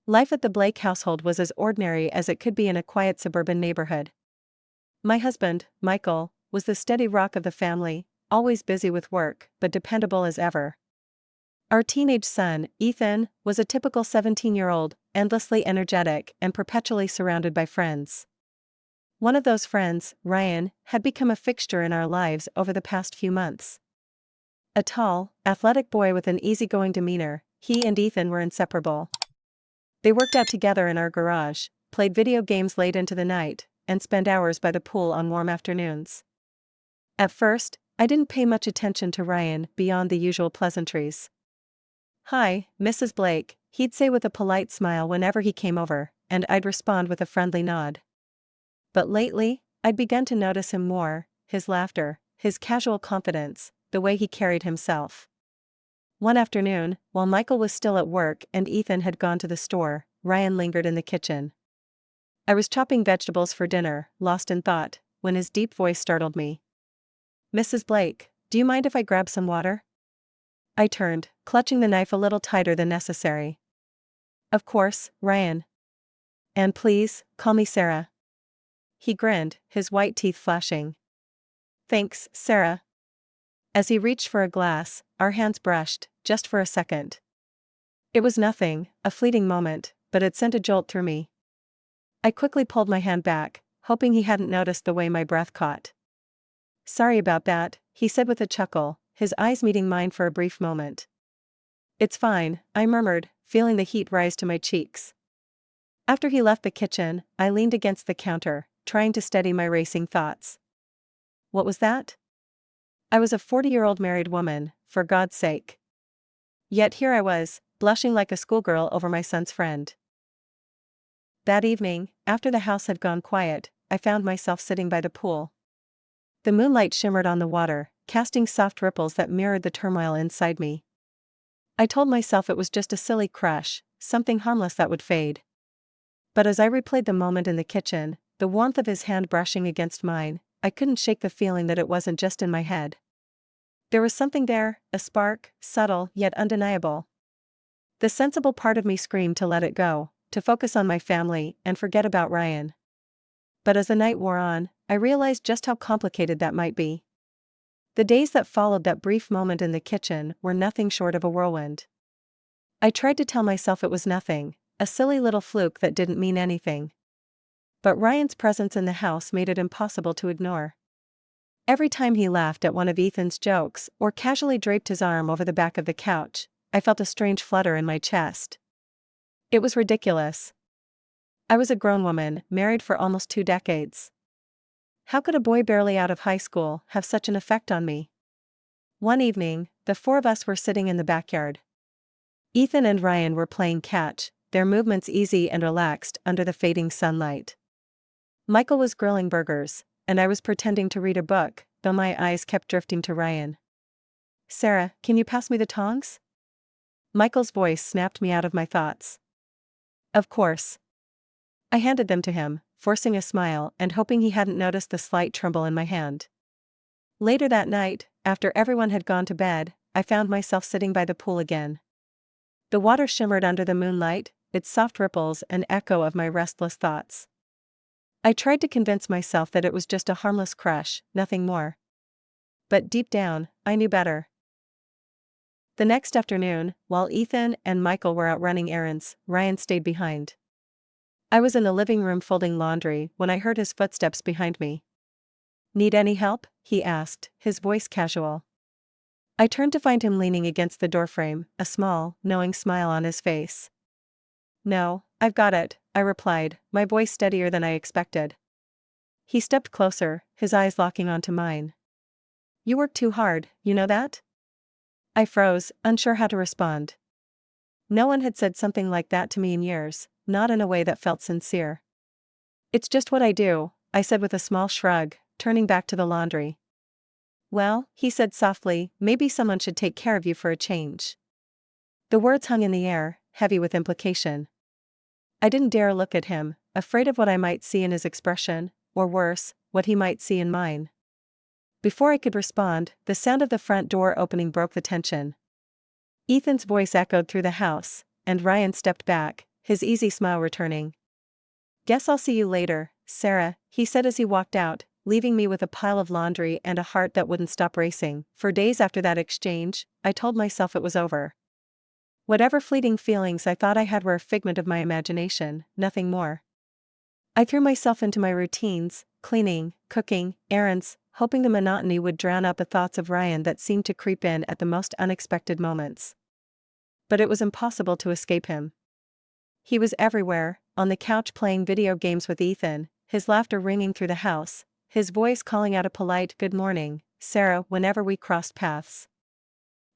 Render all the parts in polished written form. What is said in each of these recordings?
Life at the Blake household was as ordinary as it could be in a quiet suburban neighborhood. My husband, Michael, was the steady rock of the family, always busy with work, but dependable as ever. Our teenage son, Ethan, was a typical 17-year-old, endlessly energetic and perpetually surrounded by friends. One of those friends, Ryan, had become a fixture in our lives over the past few months. A tall, athletic boy with an easygoing demeanor, he and Ethan were inseparable. They worked out together in our garage, played video games late into the night, and spent hours by the pool on warm afternoons. At first, I didn't pay much attention to Ryan beyond the usual pleasantries. "Hi, Mrs. Blake," he'd say with a polite smile whenever he came over, and I'd respond with a friendly nod. But lately, I'd begun to notice him more, his laughter, his casual confidence, the way he carried himself. One afternoon, while Michael was still at work and Ethan had gone to the store, Ryan lingered in the kitchen. I was chopping vegetables for dinner, lost in thought, when his deep voice startled me. "Mrs. Blake, do you mind if I grab some water?" I turned, clutching the knife a little tighter than necessary. "Of course, Ryan. And please, call me Sarah." He grinned, his white teeth flashing. "Thanks, Sarah." As he reached for a glass, our hands brushed, just for a second. It was nothing, a fleeting moment, but it sent a jolt through me. I quickly pulled my hand back, hoping he hadn't noticed the way my breath caught. "Sorry about that," he said with a chuckle, his eyes meeting mine for a brief moment. "It's fine," I murmured, feeling the heat rise to my cheeks. After he left the kitchen, I leaned against the counter, trying to steady my racing thoughts. What was that? I was a 40-year-old married woman, for God's sake. Yet here I was, blushing like a schoolgirl over my son's friend. That evening, after the house had gone quiet, I found myself sitting by the pool. The moonlight shimmered on the water, casting soft ripples that mirrored the turmoil inside me. I told myself it was just a silly crush, something harmless that would fade. But as I replayed the moment in the kitchen, the warmth of his hand brushing against mine, I couldn't shake the feeling that it wasn't just in my head. There was something there, a spark, subtle yet undeniable. The sensible part of me screamed to let it go, to focus on my family and forget about Ryan. But as the night wore on, I realized just how complicated that might be. The days that followed that brief moment in the kitchen were nothing short of a whirlwind. I tried to tell myself it was nothing, a silly little fluke that didn't mean anything. But Ryan's presence in the house made it impossible to ignore. Every time he laughed at one of Ethan's jokes or casually draped his arm over the back of the couch, I felt a strange flutter in my chest. It was ridiculous. I was a grown woman, married for almost 2 decades. How could a boy barely out of high school have such an effect on me? One evening, the 4 of us were sitting in the backyard. Ethan and Ryan were playing catch, their movements easy and relaxed under the fading sunlight. Michael was grilling burgers, and I was pretending to read a book, though my eyes kept drifting to Ryan. "Sarah, can you pass me the tongs?" Michael's voice snapped me out of my thoughts. "Of course." I handed them to him, forcing a smile and hoping he hadn't noticed the slight tremble in my hand. Later that night, after everyone had gone to bed, I found myself sitting by the pool again. The water shimmered under the moonlight, its soft ripples an echo of my restless thoughts. I tried to convince myself that it was just a harmless crush, nothing more. But deep down, I knew better. The next afternoon, while Ethan and Michael were out running errands, Ryan stayed behind. I was in the living room folding laundry when I heard his footsteps behind me. "Need any help?" he asked, his voice casual. I turned to find him leaning against the doorframe, a small, knowing smile on his face. "No, I've got it," I replied, my voice steadier than I expected. He stepped closer, his eyes locking onto mine. "You work too hard, you know that?" I froze, unsure how to respond. No one had said something like that to me in years, not in a way that felt sincere. "It's just what I do," I said with a small shrug, turning back to the laundry. "Well," he said softly, "maybe someone should take care of you for a change." The words hung in the air, heavy with implication. I didn't dare look at him, afraid of what I might see in his expression, or worse, what he might see in mine. Before I could respond, the sound of the front door opening broke the tension. Ethan's voice echoed through the house, and Ryan stepped back, his easy smile returning. "Guess I'll see you later, Sarah," he said as he walked out, leaving me with a pile of laundry and a heart that wouldn't stop racing. For days after that exchange, I told myself it was over. Whatever fleeting feelings I thought I had were a figment of my imagination, nothing more. I threw myself into my routines, cleaning, cooking, errands, hoping the monotony would drown out the thoughts of Ryan that seemed to creep in at the most unexpected moments. But it was impossible to escape him. He was everywhere, on the couch playing video games with Ethan, his laughter ringing through the house, his voice calling out a polite "Good morning, Sarah" whenever we crossed paths.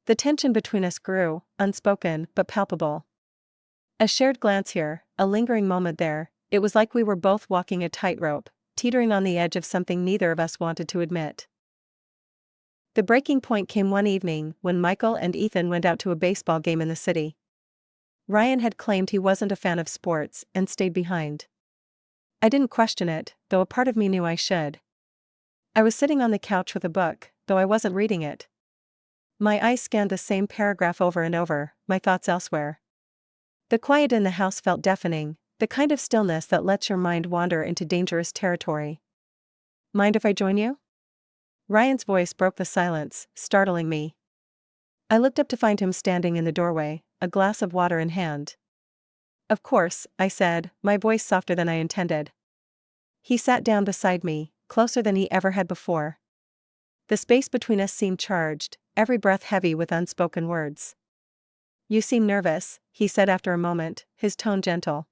The tension between us grew, unspoken but palpable. A shared glance here, a lingering moment there, it was like we were both walking a tightrope, teetering on the edge of something neither of us wanted to admit. The breaking point came one evening when Michael and Ethan went out to a baseball game in the city. Ryan had claimed he wasn't a fan of sports and stayed behind. I didn't question it, though a part of me knew I should. I was sitting on the couch with a book, though I wasn't reading it. My eyes scanned the same paragraph over and over, my thoughts elsewhere. The quiet in the house felt deafening, the kind of stillness that lets your mind wander into dangerous territory. "Mind if I join you?" Ryan's voice broke the silence, startling me. I looked up to find him standing in the doorway, a glass of water in hand. "Of course," I said, my voice softer than I intended. He sat down beside me, closer than he ever had before. The space between us seemed charged, every breath heavy with unspoken words. "You seem nervous," he said after a moment, his tone gentle.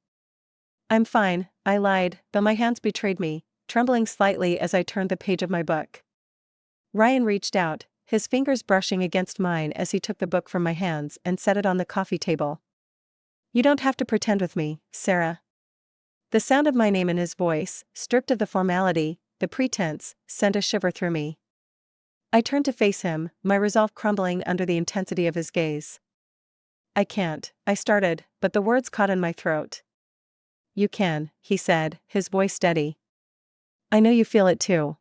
"I'm fine," I lied, though my hands betrayed me, trembling slightly as I turned the page of my book. Ryan reached out, his fingers brushing against mine as he took the book from my hands and set it on the coffee table. "You don't have to pretend with me, Sarah." The sound of my name in his voice, stripped of the formality, the pretense, sent a shiver through me. I turned to face him, my resolve crumbling under the intensity of his gaze. "I can't," I started, but the words caught in my throat. "You can," he said, his voice steady. "I know you feel it too."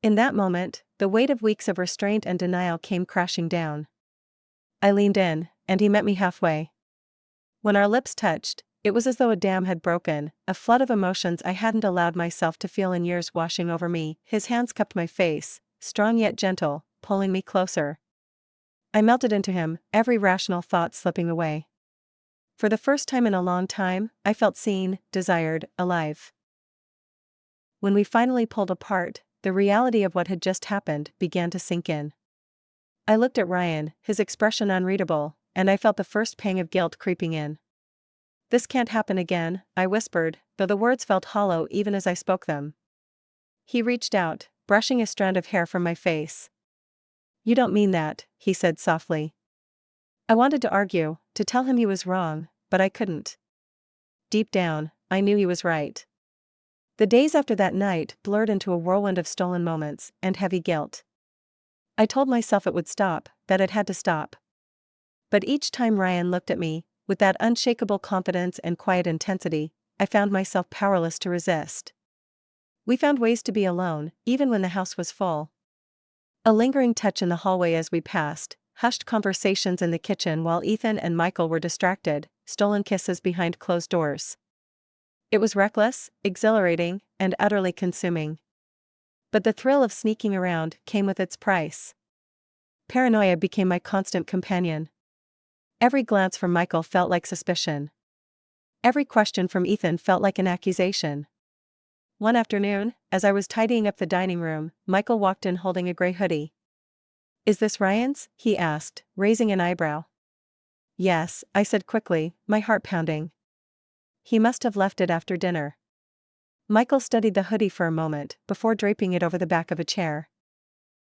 In that moment, the weight of weeks of restraint and denial came crashing down. I leaned in, and he met me halfway. When our lips touched, it was as though a dam had broken, a flood of emotions I hadn't allowed myself to feel in years washing over me. His hands cupped my face, strong yet gentle, pulling me closer. I melted into him, every rational thought slipping away. For the first time in a long time, I felt seen, desired, alive. When we finally pulled apart, the reality of what had just happened began to sink in. I looked at Ryan, his expression unreadable, and I felt the first pang of guilt creeping in. "This can't happen again," I whispered, though the words felt hollow even as I spoke them. He reached out, brushing a strand of hair from my face. "You don't mean that," he said softly. I wanted to argue, to tell him he was wrong, but I couldn't. Deep down, I knew he was right. The days after that night blurred into a whirlwind of stolen moments and heavy guilt. I told myself it would stop, that it had to stop. But each time Ryan looked at me, with that unshakable confidence and quiet intensity, I found myself powerless to resist. We found ways to be alone, even when the house was full. A lingering touch in the hallway as we passed, hushed conversations in the kitchen while Ethan and Michael were distracted, stolen kisses behind closed doors. It was reckless, exhilarating, and utterly consuming. But the thrill of sneaking around came with its price. Paranoia became my constant companion. Every glance from Michael felt like suspicion. Every question from Ethan felt like an accusation. One afternoon, as I was tidying up the dining room, Michael walked in holding a gray hoodie. "Is this Ryan's?" he asked, raising an eyebrow. "Yes," I said quickly, my heart pounding. "He must have left it after dinner." Michael studied the hoodie for a moment before draping it over the back of a chair.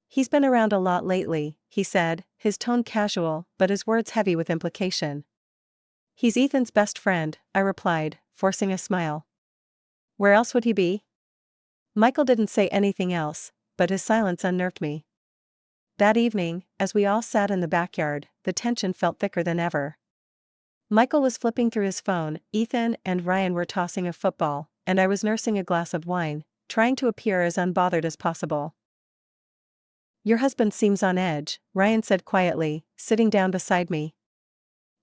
"He's been around a lot lately," he said, his tone casual but his words heavy with implication. "He's Ethan's best friend," I replied, forcing a smile. "Where else would he be?" Michael didn't say anything else, but his silence unnerved me. That evening, as we all sat in the backyard, the tension felt thicker than ever. Michael was flipping through his phone, Ethan and Ryan were tossing a football, and I was nursing a glass of wine, trying to appear as unbothered as possible. "Your husband seems on edge," Ryan said quietly, sitting down beside me.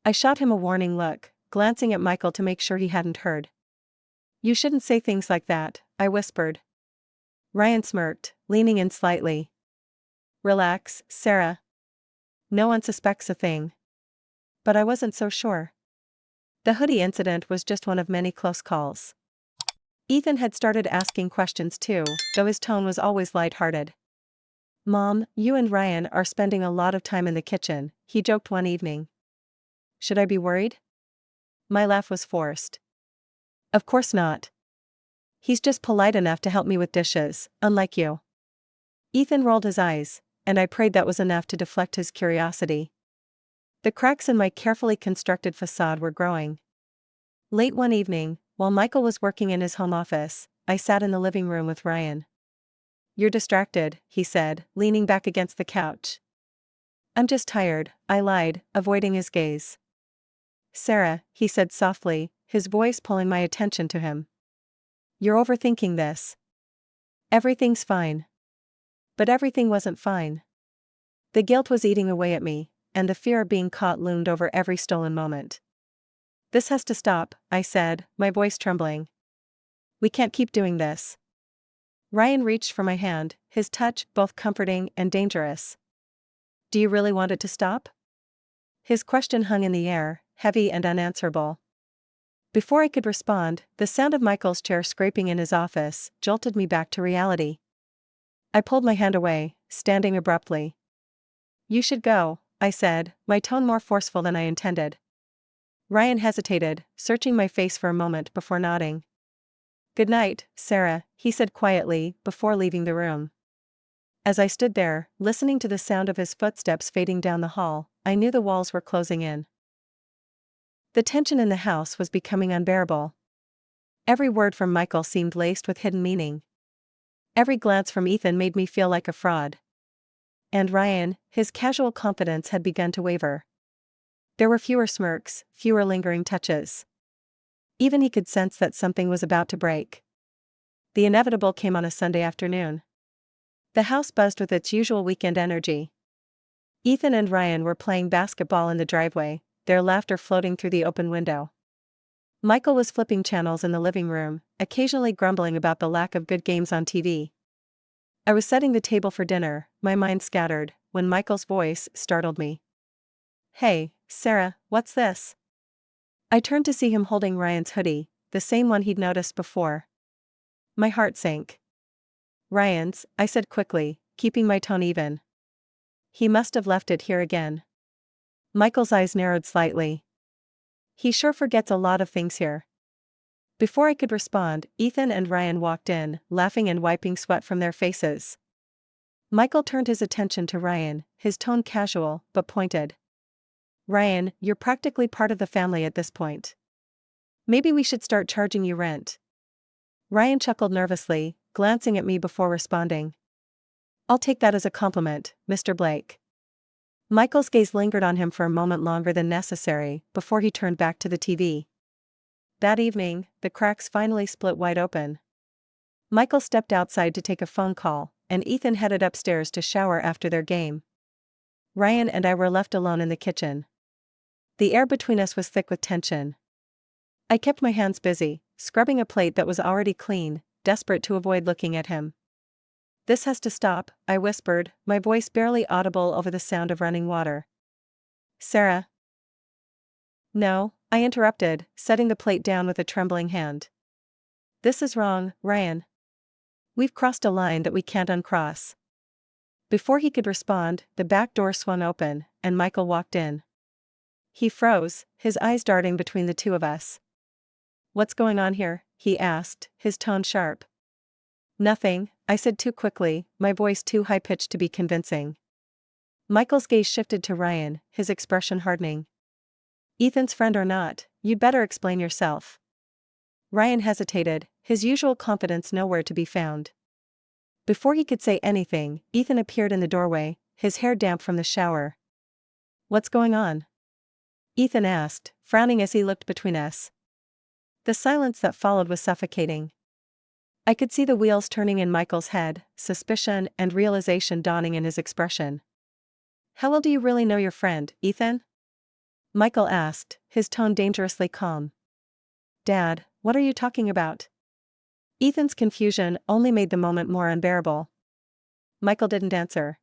I shot him a warning look, glancing at Michael to make sure he hadn't heard. "You shouldn't say things like that," I whispered. Ryan smirked, leaning in slightly. "Relax, Sarah. No one suspects a thing." But I wasn't so sure. The hoodie incident was just one of many close calls. Ethan had started asking questions too, though his tone was always lighthearted. "Mom, you and Ryan are spending a lot of time in the kitchen," he joked one evening. "Should I be worried?" My laugh was forced. "Of course not. He's just polite enough to help me with dishes, unlike you." Ethan rolled his eyes, and I prayed that was enough to deflect his curiosity. The cracks in my carefully constructed facade were growing. Late one evening, while Michael was working in his home office, I sat in the living room with Ryan. "You're distracted," he said, leaning back against the couch. "I'm just tired," I lied, avoiding his gaze. "Sarah," he said softly, his voice pulling my attention to him. "You're overthinking this. Everything's fine." But everything wasn't fine. The guilt was eating away at me, and the fear of being caught loomed over every stolen moment. "This has to stop," I said, my voice trembling. "We can't keep doing this." Ryan reached for my hand, his touch both comforting and dangerous. "Do you really want it to stop?" His question hung in the air, heavy and unanswerable. Before I could respond, the sound of Michael's chair scraping in his office jolted me back to reality. I pulled my hand away, standing abruptly. "You should go," I said, my tone more forceful than I intended. Ryan hesitated, searching my face for a moment before nodding. "Good night, Sarah," he said quietly, before leaving the room. As I stood there, listening to the sound of his footsteps fading down the hall, I knew the walls were closing in. The tension in the house was becoming unbearable. Every word from Michael seemed laced with hidden meaning. Every glance from Ethan made me feel like a fraud. And Ryan, his casual confidence had begun to waver. There were fewer smirks, fewer lingering touches. Even he could sense that something was about to break. The inevitable came on a Sunday afternoon. The house buzzed with its usual weekend energy. Ethan and Ryan were playing basketball in the driveway, their laughter floating through the open window. Michael was flipping channels in the living room, occasionally grumbling about the lack of good games on TV. I was setting the table for dinner, my mind scattered, when Michael's voice startled me. "Hey, Sarah, what's this?" I turned to see him holding Ryan's hoodie, the same one he'd noticed before. My heart sank. "Ryan's," I said quickly, keeping my tone even. "He must have left it here again." Michael's eyes narrowed slightly. "He sure forgets a lot of things here." Before I could respond, Ethan and Ryan walked in, laughing and wiping sweat from their faces. Michael turned his attention to Ryan, his tone casual, but pointed. "Ryan, you're practically part of the family at this point. Maybe we should start charging you rent." Ryan chuckled nervously, glancing at me before responding. "I'll take that as a compliment, Mr. Blake." Michael's gaze lingered on him for a moment longer than necessary, before he turned back to the TV. That evening, the cracks finally split wide open. Michael stepped outside to take a phone call, and Ethan headed upstairs to shower after their game. Ryan and I were left alone in the kitchen. The air between us was thick with tension. I kept my hands busy, scrubbing a plate that was already clean, desperate to avoid looking at him. "This has to stop," I whispered, my voice barely audible over the sound of running water. "Sarah." "No," I interrupted, setting the plate down with a trembling hand. "This is wrong, Ryan. We've crossed a line that we can't uncross." Before he could respond, the back door swung open, and Michael walked in. He froze, his eyes darting between the two of us. "What's going on here?" he asked, his tone sharp. "Nothing," I said too quickly, my voice too high-pitched to be convincing. Michael's gaze shifted to Ryan, his expression hardening. "Ethan's friend or not, you'd better explain yourself." Ryan hesitated, his usual confidence nowhere to be found. Before he could say anything, Ethan appeared in the doorway, his hair damp from the shower. "What's going on?" Ethan asked, frowning as he looked between us. The silence that followed was suffocating. I could see the wheels turning in Michael's head, suspicion and realization dawning in his expression. "How well do you really know your friend, Ethan?" Michael asked, his tone dangerously calm. Dad, what are you talking about? Ethan's confusion only made the moment more unbearable. Michael didn't answer.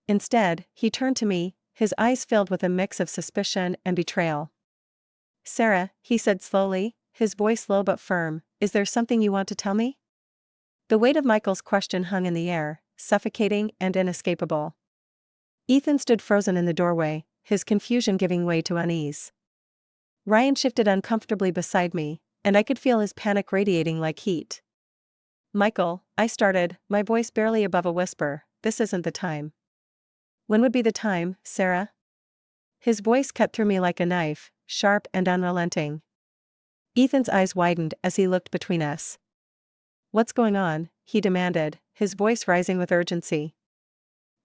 Instead, he turned to me, his eyes filled with a mix of suspicion and betrayal. Sarah, he said slowly, his voice low but firm, is there something you want to tell me? The weight of Michael's question hung in the air, suffocating and inescapable. Ethan stood frozen in the doorway, his confusion giving way to unease. Ryan shifted uncomfortably beside me, and I could feel his panic radiating like heat. Michael, I started, my voice barely above a whisper, this isn't the time. When would be the time, Sarah? His voice cut through me like a knife, sharp and unrelenting. Ethan's eyes widened as he looked between us. What's going on? He demanded, his voice rising with urgency.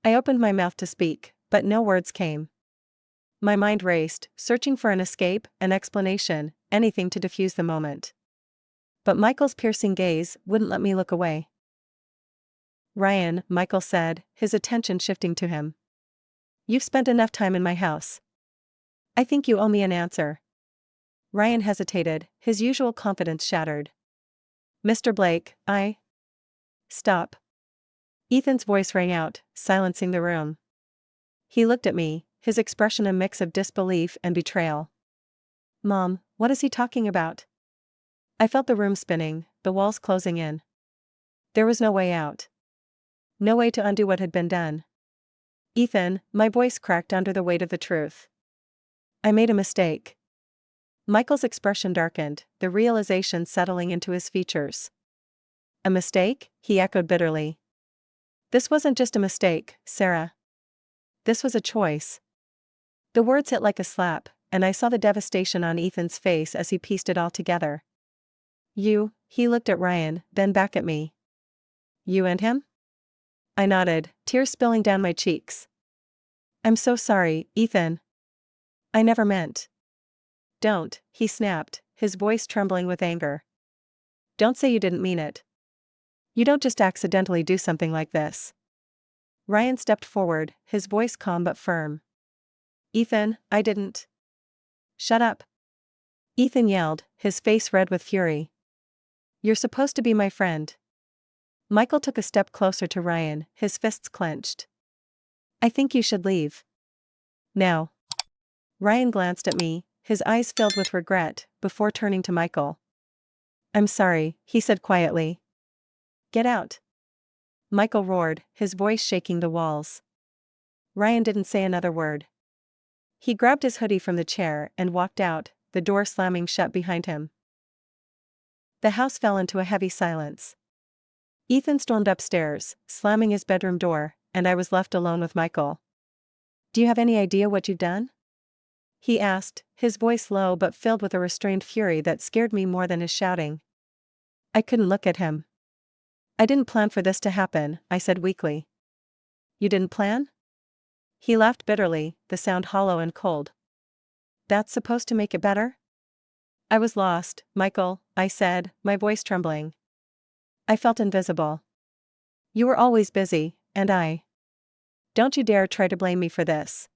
I opened my mouth to speak, but no words came. My mind raced, searching for an escape, an explanation, anything to diffuse the moment. But Michael's piercing gaze wouldn't let me look away. Ryan, Michael said, his attention shifting to him. You've spent enough time in my house. I think you owe me an answer. Ryan hesitated, his usual confidence shattered. Mr. Blake, Stop. Ethan's voice rang out, silencing the room. He looked at me, his expression a mix of disbelief and betrayal. Mom, what is he talking about? I felt the room spinning, the walls closing in. There was no way out. No way to undo what had been done. Ethan, my voice cracked under the weight of the truth. I made a mistake. Michael's expression darkened, the realization settling into his features. A mistake? He echoed bitterly. This wasn't just a mistake, Sarah. This was a choice. The words hit like a slap, and I saw the devastation on Ethan's face as he pieced it all together. You, he looked at Ryan, then back at me. You and him? I nodded, tears spilling down my cheeks. I'm so sorry, Ethan. I never meant. Don't, he snapped, his voice trembling with anger. Don't say you didn't mean it. You don't just accidentally do something like this. Ryan stepped forward, his voice calm but firm. Ethan, I didn't. Shut up. Ethan yelled, his face red with fury. You're supposed to be my friend. Michael took a step closer to Ryan, his fists clenched. I think you should leave. Now. Ryan glanced at me, his eyes filled with regret, before turning to Michael. I'm sorry, he said quietly. Get out. Michael roared, his voice shaking the walls. Ryan didn't say another word. He grabbed his hoodie from the chair and walked out, the door slamming shut behind him. The house fell into a heavy silence. Ethan stormed upstairs, slamming his bedroom door, and I was left alone with Michael. Do you have any idea what you've done? He asked, his voice low but filled with a restrained fury that scared me more than his shouting. I couldn't look at him. I didn't plan for this to happen, I said weakly. You didn't plan? He laughed bitterly, the sound hollow and cold. That's supposed to make it better? I was lost, Michael, I said, my voice trembling. I felt invisible. You were always busy, and I. Don't you dare try to blame me for this.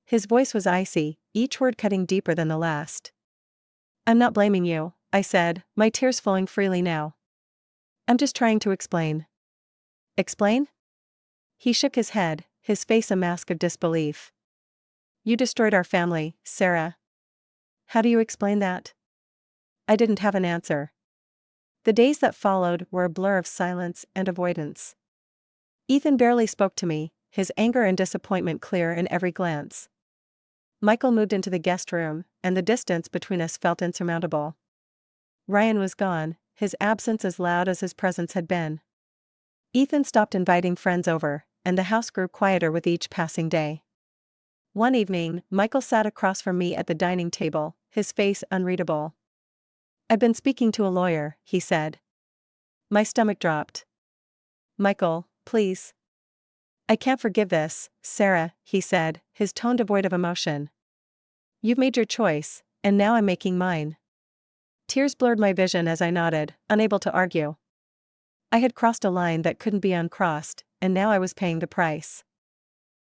His voice was icy, each word cutting deeper than the last. I'm not blaming you, I said, my tears flowing freely now. I'm just trying to explain. Explain? He shook his head, his face a mask of disbelief. You destroyed our family, Sarah. How do you explain that? I didn't have an answer. The days that followed were a blur of silence and avoidance. Ethan barely spoke to me, his anger and disappointment clear in every glance. Michael moved into the guest room, and the distance between us felt insurmountable. Ryan was gone, his absence as loud as his presence had been. Ethan stopped inviting friends over, and the house grew quieter with each passing day. One evening, Michael sat across from me at the dining table, his face unreadable. I've been speaking to a lawyer, he said. My stomach dropped. Michael, please. I can't forgive this, Sarah, he said, his tone devoid of emotion. You've made your choice, and now I'm making mine. Tears blurred my vision as I nodded, unable to argue. I had crossed a line that couldn't be uncrossed, and now I was paying the price.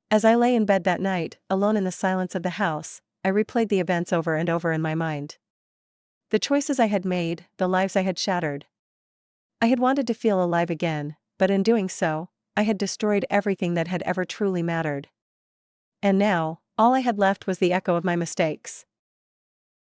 As I lay in bed that night, alone in the silence of the house, I replayed the events over and over in my mind. The choices I had made, the lives I had shattered. I had wanted to feel alive again, but in doing so, I had destroyed everything that had ever truly mattered. And now, all I had left was the echo of my mistakes.